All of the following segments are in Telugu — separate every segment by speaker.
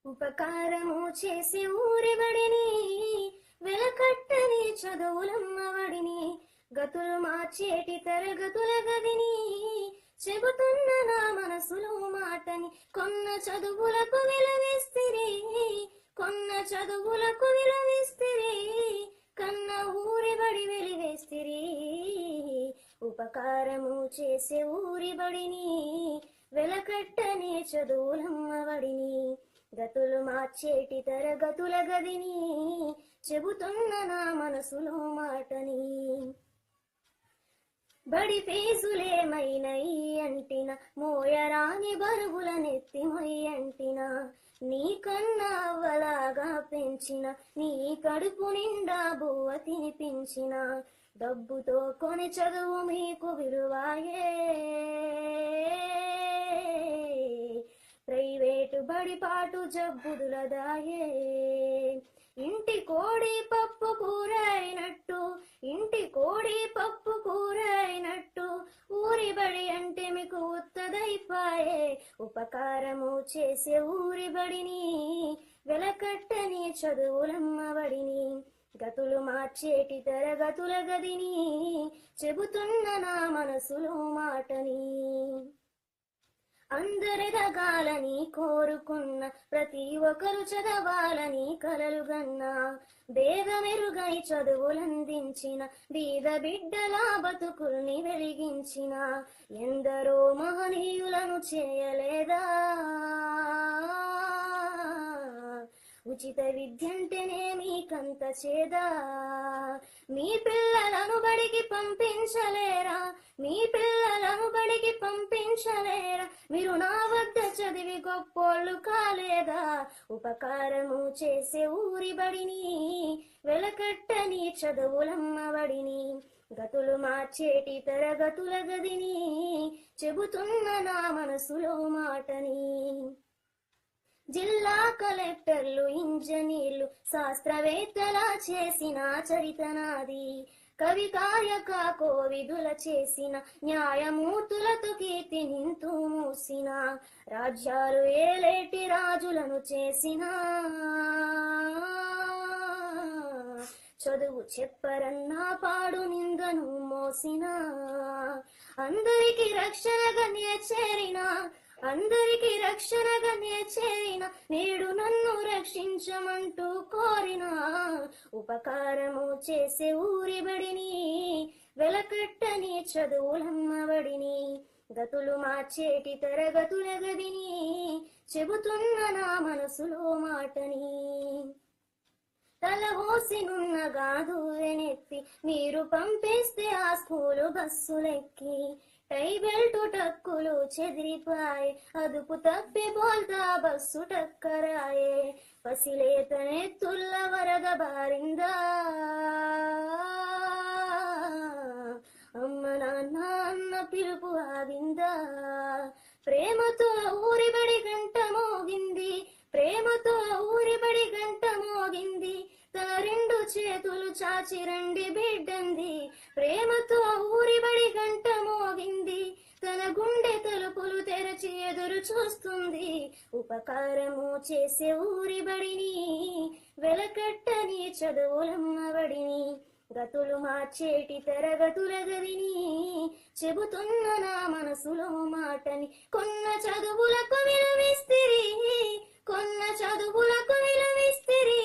Speaker 1: ఉపకారము చేసి ఊరిబడిని వెలకట్టని చదువులమ్మవడిని గతులు మార్చేటి తరగతుల గదిని చెబుతున్న నా మనసులో మాటని కొన్న చదువులకు విలువిస్తిరి కొన్న చదువులకు విలువిస్తిరి కన్న ఊరిబడి వెలివేస్తిరి ఉపకారము చేసే ఊరిబడిని వెలకట్టని చదువులమ్మవడిని గతులు మార్చేటి తరగతుల గదిని చెబుతున్న నా మనసులో మాటని బడి ఫీజులేమైనయి అంటిన మోయరాని బరువుల నెత్తి మొయ్యంటిన నీ కన్నా అవ్వలాగా పెంచిన నీ కడుపు నిండా బువ్వ తినిపించిన డబ్బుతో కొని చదువు మీకు విలువాయే ప్రైవేటు బడిపాటు జబ్బుదులదాయే ఇంటి కోడి పప్పు కూర అయినట్టు ఇంటి కోడి పప్పు కూర అయినట్టు ఊరి బడి అంటే మీకు ఉత్తదైపాయే ఉపకారము చేసే ఊరి బడిని వెలకట్టని చదువులమ్మబడిని గతులు మార్చేటి తరగతుల గదిని చెబుతున్న నా మనసులో మాటని అందరెదగాలని కోరుకున్న ప్రతి ఒక్కరు చదవాలని కలలుగన్నా భేదమెరుగై చదువులందించిన బీద బిడ్డల బతుకుల్ని వెలిగించిన ఎందరో మహనీయులను చేయలేదా ఉచిత విద్యంటేనే మీకంత చేదా మీ పిల్లలను బడికి పంపించలేరా మీ పిల్లలను బడికి పంపించలేరా మీరు నా వద్ద చదివి గొప్పోళ్ళు కాలేదా ఉపకారము చేసే ఊరి బడిని వెలకట్టని చదువులమ్మబడిని గతులు మార్చేటి తరగతుల గదిని చెబుతున్న నా మనసులో మాటని జిల్లా కలెక్టర్లు ఇంజనీర్లు శాస్త్రవేత్తల చేసిన చరితనాది కవి కాయక కోవిదుల చేసిన న్యాయమూర్తులతో కీర్తి నింతూ మూసిన రాజ్యాలు ఏలేటి రాజులను చేసిన చదువు చెప్పరన్నా పాడు నిందను మోసిన అందరికి రక్షణగా చేరిన అందరికి రక్షణగా చేరిన నేడు నన్ను రక్షించమంటూ కోరిన ఉపకారము చేసే ఊరి బడిని వెలకట్టని చదువులమ్మబడిని గతులు మార్చేటి తరగతుల గదిని చెబుతున్న నా మనసులో మాటని తలవోసినున్న గాదు వెనెత్తి మీరు పంపిస్తే ఆ స్కూలు బస్సులెక్కి టై బెల్ట్ టక్కులు చెదిరిపాయే అదుపు తప్పి బోల్తా బస్సు టక్కరాయే పసిలేత నెత్తుల్ల వరద బారిందా అమ్మ నాన్న అన్న పిలుపు ఆగిందా ప్రేమతో ఊరిబడి గంట మోగింది ప్రేమతో ఊరిబడి గంట మోగింది తన రెండు చేతులు చాచి రండి బిడ్డంది ప్రేమతో ఊరిబడి గంట మోగింది తన గుండె తలుపులు తెరచి ఎదురు చూస్తుంది ఉపకారము చేసే ఊరి బడిని వెలకట్టని చదువులమ్మబడిని గతులు మార్చేటి తరగతుల గదిని చెబుతున్న నా మనసులో మాటని కొన్న చదువులకు విలువిస్తిరి కొన్న చదువులకు విలువిస్తిరి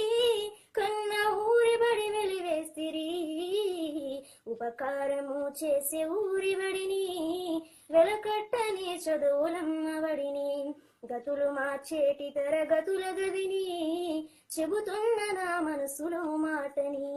Speaker 1: కన్న ఊరి బడి వెలివేస్తిరి ఉపకారము చేసే ఊరి బడిని వెలకట్టని చదువులమ్మబడిని గతులు మార్చేటి తరగతుల గదిని చెబుతున్న నా మనసులో మాటని